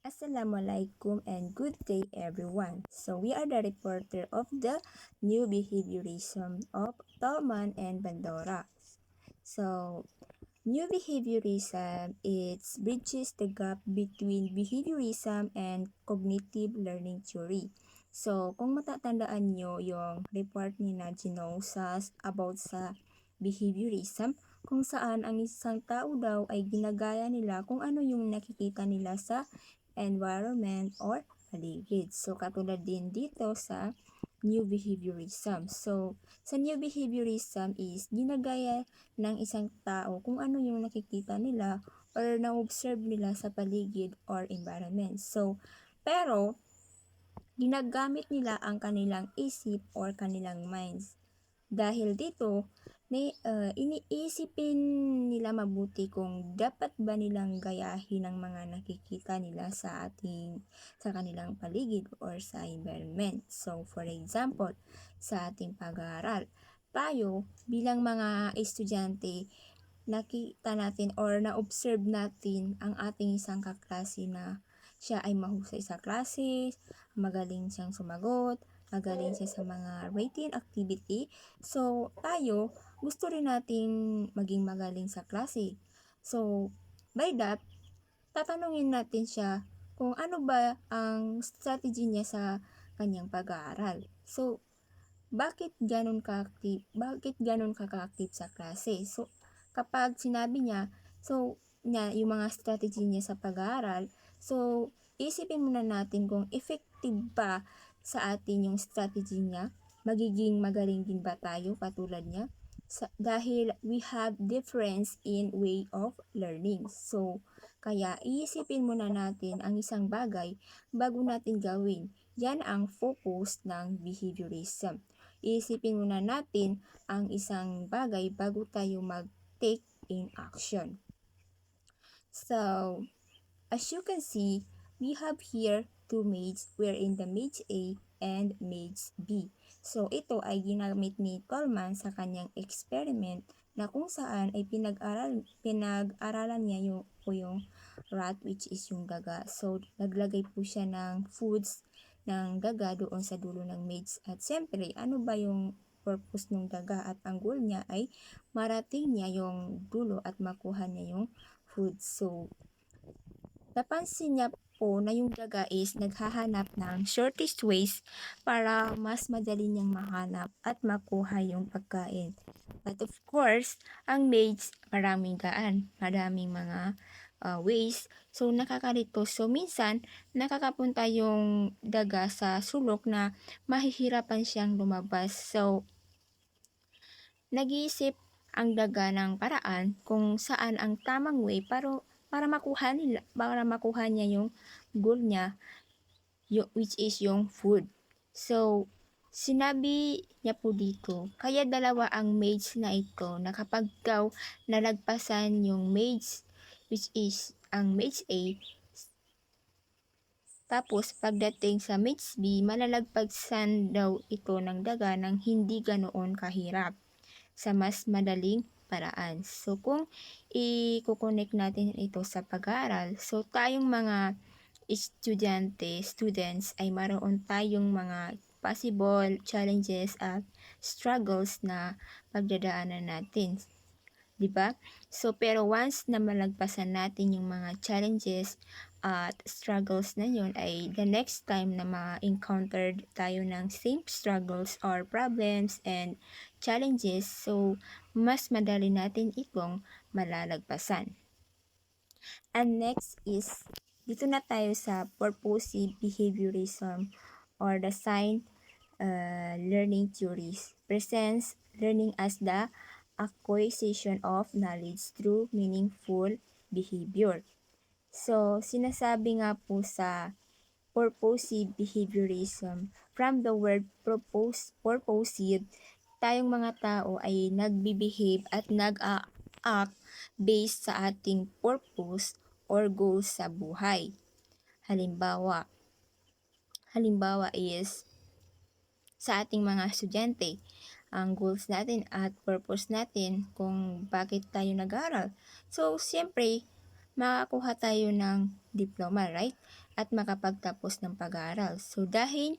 Assalamualaikum and good day everyone. So we are the reporter of the new behaviorism of Tolman and Bandora. So new behaviorism it bridges the gap between behaviorism and cognitive learning theory. So kung matatandaan nyo yung report ni na Gino about sa behaviorism, kung saan ang isang tao daw ay ginagaya nila kung ano yung nakikita nila sa environment or paligid. So, katulad din dito sa new behaviorism. So, sa new behaviorism is ginagaya ng isang tao kung ano yung nakikita nila or na-observe nila sa paligid or environment. So, pero, ginagamit nila ang kanilang isip or kanilang minds. Dahil dito, iniisipin nila mabuti kung dapat ba nilang gayahin ang mga nakikita nila sa kanilang paligid or sa environment. So, for example, sa ating pag-aaral, tayo bilang mga estudyante, nakita natin or na-observe natin ang ating isang kaklase na siya ay mahusay sa klase, magaling siyang sumagot, magaling siya sa mga writing activity. So, tayo, gusto rin natin maging magaling sa klase. So, by that, tatanungin natin siya kung ano ba ang strategy niya sa kanyang pag-aaral. So, bakit ganun ka ka-active sa klase? So, kapag sinabi niya, yung mga strategy niya sa pag-aaral, so, isipin muna natin kung effective ba sa atin yung strategy niya, magiging magaling din ba tayo katulad niya? Dahil we have difference in way of learning. So, kaya iisipin muna natin ang isang bagay bago natin gawin. Yan ang focus ng behaviorism. Iisipin muna natin ang isang bagay bago tayo mag-take in action. So, as you can see, we have here two maze wherein the maze A and maze B. So, ito ay ginamit ni Tolman sa kanyang experiment na kung saan ay pinag-aralan niya yung rat which is yung daga. So, naglagay po siya ng foods ng daga doon sa dulo ng maze. At siyempre, ano ba yung purpose ng daga at ang goal niya ay marating niya yung dulo at makuha niya yung food. So, napansin niya po na yung daga is naghahanap ng shortest ways para mas madali niyang mahanap at makuha yung pagkain. But of course, ang maze, maraming daan, maraming mga ways. So, nakakalito. So, minsan, nakakapunta yung daga sa sulok na mahihirapan siyang lumabas. So, nag-iisip ang daga ng paraan kung saan ang tamang way para makuha niya yung goal niya, which is yung food. So, sinabi niya po dito, kaya dalawa ang maze na ito na kapag nalagpasan yung maze, which is ang maze A, tapos pagdating sa maze B, malalagpasan daw ito ng daga ng hindi ganoon kahirap sa mas madaling paraan. So, kung i-connect natin ito sa pag-aaral, so tayong mga students ay maroon tayong mga possible challenges at struggles na pagdadaanan natin. Diba? So, pero once na malagpasan natin yung mga challenges at struggles na yun, ay the next time na ma-encounter tayo ng same struggles or problems and challenges, so, mas madali natin itong malalagpasan. And next is, dito na tayo sa purposive behaviorism or the sign learning theories. Presents learning as the acquisition of knowledge through meaningful behavior. So, sinasabi nga po sa purposive behaviorism, from the word purposive, tayong mga tao ay nagbe-behave at nag-act based sa ating purpose or goals sa buhay. Halimbawa is sa ating mga estudyante, ang goals natin at purpose natin kung bakit tayo nag-aaral. So, siyempre, makakuha tayo ng diploma, right? At makapagtapos ng pag-aaral. So dahil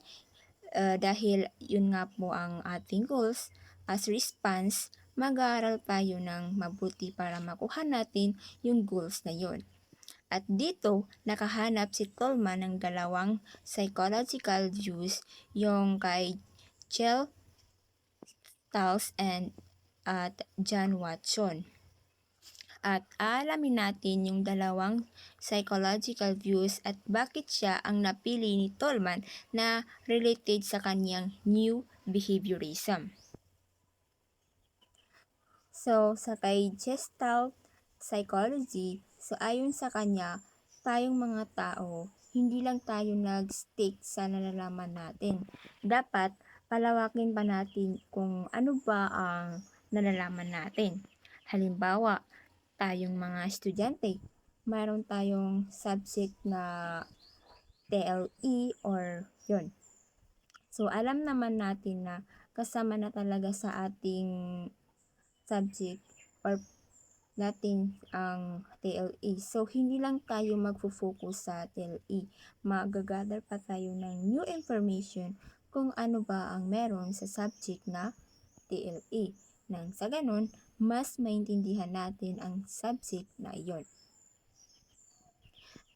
yun nga po ang ating goals, as response, mag-aaral tayo ng mabuti para makuha natin yung goals na yun. At dito, nakahanap si Tolman ng dalawang psychological views, yung kay Chel Tals and at John Watson. At aalamin natin yung dalawang psychological views at bakit siya ang napili ni Tolman na related sa kanyang new behaviorism. So, sa kay Gestalt Psychology, so ayon sa kanya, tayong mga tao, hindi lang tayo nag-stick sa nalalaman natin. Dapat palawakin pa natin kung ano ba ang nalalaman natin. Halimbawa, tayong mga estudyante, mayroon tayong subject na TLE or yun. So, alam naman natin na kasama na talaga sa ating subject or natin ang TLE. So, hindi lang tayo magfo-focus sa TLE. Magagather pa tayo ng new information kung ano ba ang meron sa subject na TLE. Nang sa ganun, mas maintindihan natin ang subject na iyon.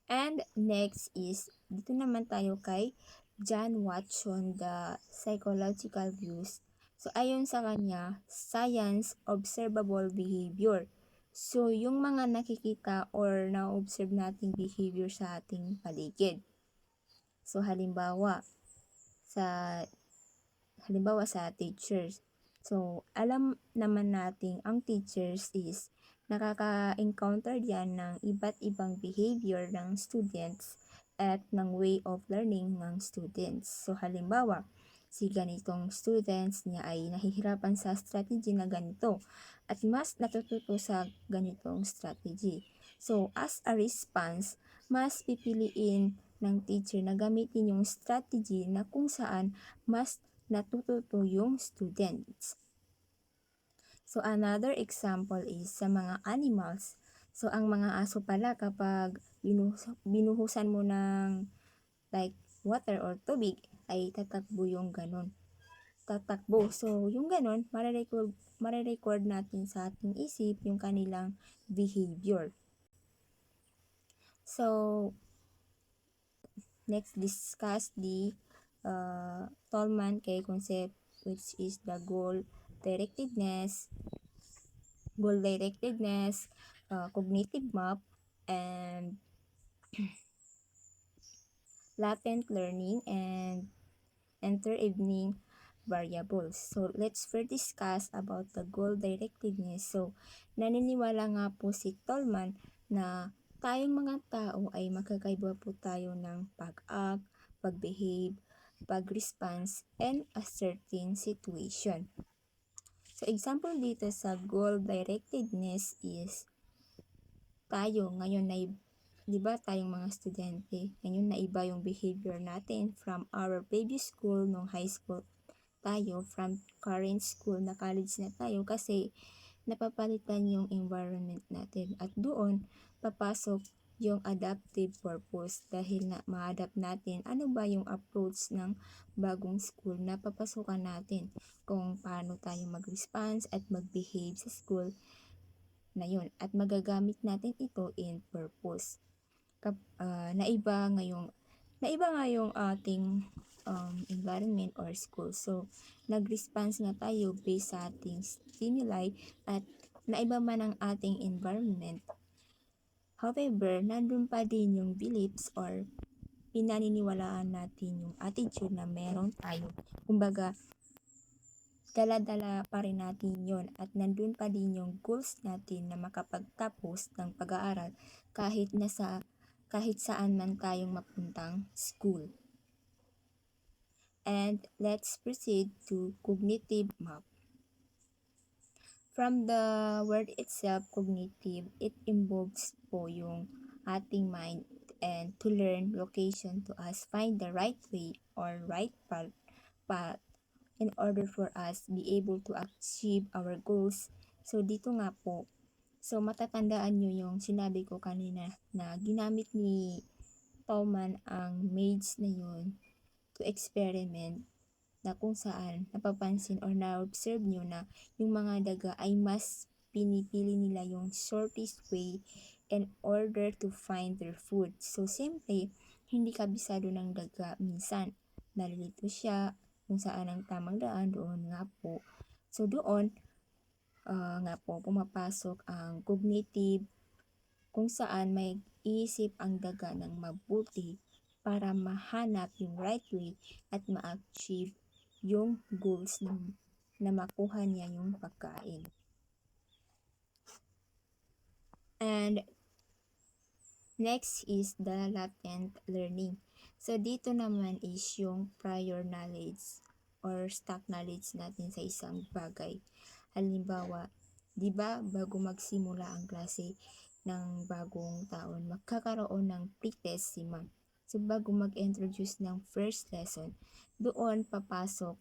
And next is, dito naman tayo kay John Watson, the psychological views. So, ayon sa kanya, science, observable behavior. So, yung mga nakikita or na-observe nating behavior sa ating paligid. So, halimbawa sa teachers. So, alam naman nating ang teachers is nakaka-encounter yan ng iba't ibang behavior ng students at ng way of learning ng students. So, halimbawa, si ganitong students niya ay nahihirapan sa strategy na ganito at mas natututo sa ganitong strategy. So, as a response, mas pipiliin ng teacher na gamitin yung strategy na kung saan mas natututo yung students. So, another example is sa mga animals. So, ang mga aso pala kapag binuhusan mo ng like water or tubig, ay tatakbo yung ganun. Tatakbo. So, yung ganun, marirecord natin sa ating isip yung kanilang behavior. So, next discuss the Tolman K concept, which is the goal-directedness, cognitive map, and latent learning, and enter-evening variables. So, let's first discuss about the goal-directedness. So, naniniwala nga po si Tolman na tayong mga tao ay magkakaiba po tayo ng pag-act, pag-behave, pag-response, and a certain situation. So, example dito sa goal-directedness is tayo ngayon na, di ba tayong mga estudyante, ngayon na iba yung behavior natin from our previous school, nung high school tayo, from current school na college na tayo kasi napapalitan yung environment natin at doon papasok yung adaptive purpose dahil na ma-adapt natin ano ba yung approach ng bagong school na papasukan natin, kung paano tayo mag-response at mag-behave sa school na yun at magagamit natin ito in purpose. Naiba nga yung ating environment or school. So, nag-response nga tayo based sa ating stimuli at naiba man ang ating environment. However, nandun pa din yung beliefs or pinaniniwalaan natin yung attitude na meron tayo. Kumbaga, dala-dala pa rin natin yon at nandun pa din yung goals natin na makapagtapos ng pag-aaral kahit saan man tayong mapuntang school. And let's proceed to cognitive map. From the word itself, cognitive, it involves po yung ating mind and to learn location to us find the right way or right path in order for us be able to achieve our goals. So, dito nga po, So matatandaan nyo yung sinabi ko kanina na ginamit ni Tolman ang maids na yun to experiment, na kung saan napapansin or na-observe nyo na yung mga daga ay mas pinipili nila yung shortest way in order to find their food. So, siyempre, hindi kabisado ng daga minsan. Nalilito siya kung saan ang tamang daan, doon nga po. So, doon nga po pumapasok ang cognitive, kung saan may isip ang daga ng mabuti para mahanap yung right way at ma-achieve yung goals na makuha niya yung pagkain. And next is the latent learning. So dito naman is yung prior knowledge or stock knowledge natin sa isang bagay. Halimbawa, 'di ba bago magsimula ang klase ng bagong taon, magkakaroon ng pre-test si ma'am. So bago mag-introduce ng first lesson, doon papasok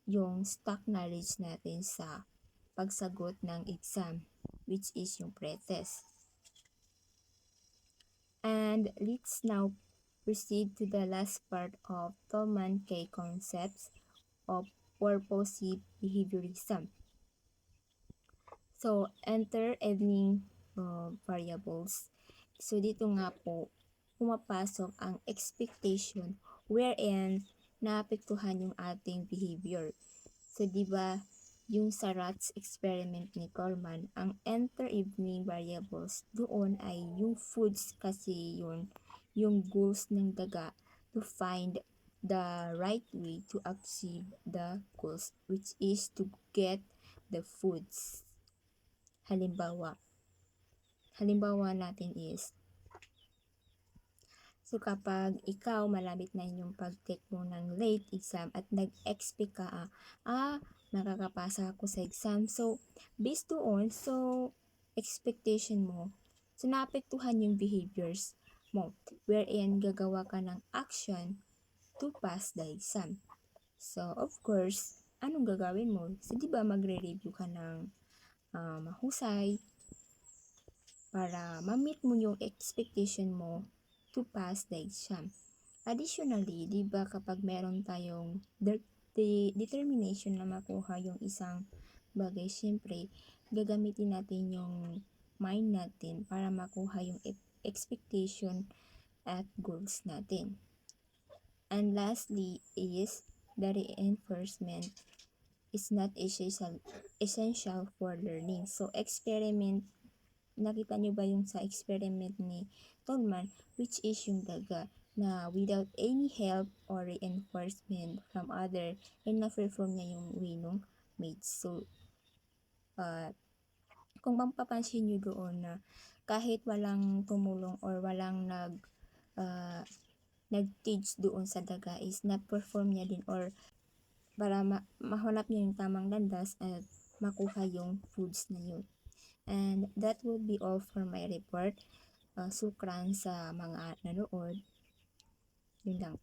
yung stock knowledge natin sa pagsagot ng exam, which is yung pre-test. And let's now proceed to the last part of Tolman K concepts of purposive behaviorism. So, enter evening variables. So, dito nga po, pumapasok ang expectation wherein naapektuhan yung ating behavior. So, di ba yung sa rats experiment ni Coleman, ang enter evening variables doon ay yung foods kasi yung goals ng daga to find the right way to achieve the goals, which is to get the foods. Halimbawa natin is, so kapag ikaw malapit na yung pag-take mo ng late exam at nag-expect ka, makakapasa ako sa exam. So, based doon, so expectation mo, so naapektuhan yung behaviors mo, wherein gagawa ka ng action to pass the exam. So, of course, anong gagawin mo? So, di ba magre-review ka ng mahusay para ma-meet mo yung expectation mo to pass the exam. Additionally, di ba kapag meron tayong determination na makuha yung isang bagay, syempre, gagamitin natin yung mind natin para makuha yung expectation at goals natin. And lastly is the reinforcement is not essential for learning. So, experiment, nakita nyo ba yung sa experiment ni Tolman, which is yung daga, na without any help or reinforcement from other, and na-perform niya yung way ng mates. So, kung mapapansin nyo doon na kahit walang tumulong or walang nag-teach doon sa daga is na-perform niya din or para mahanap niya yung tamang landas at makuha yung foods na yun. And that would be all for my report. Sukran sa mga nanood. Yun lang.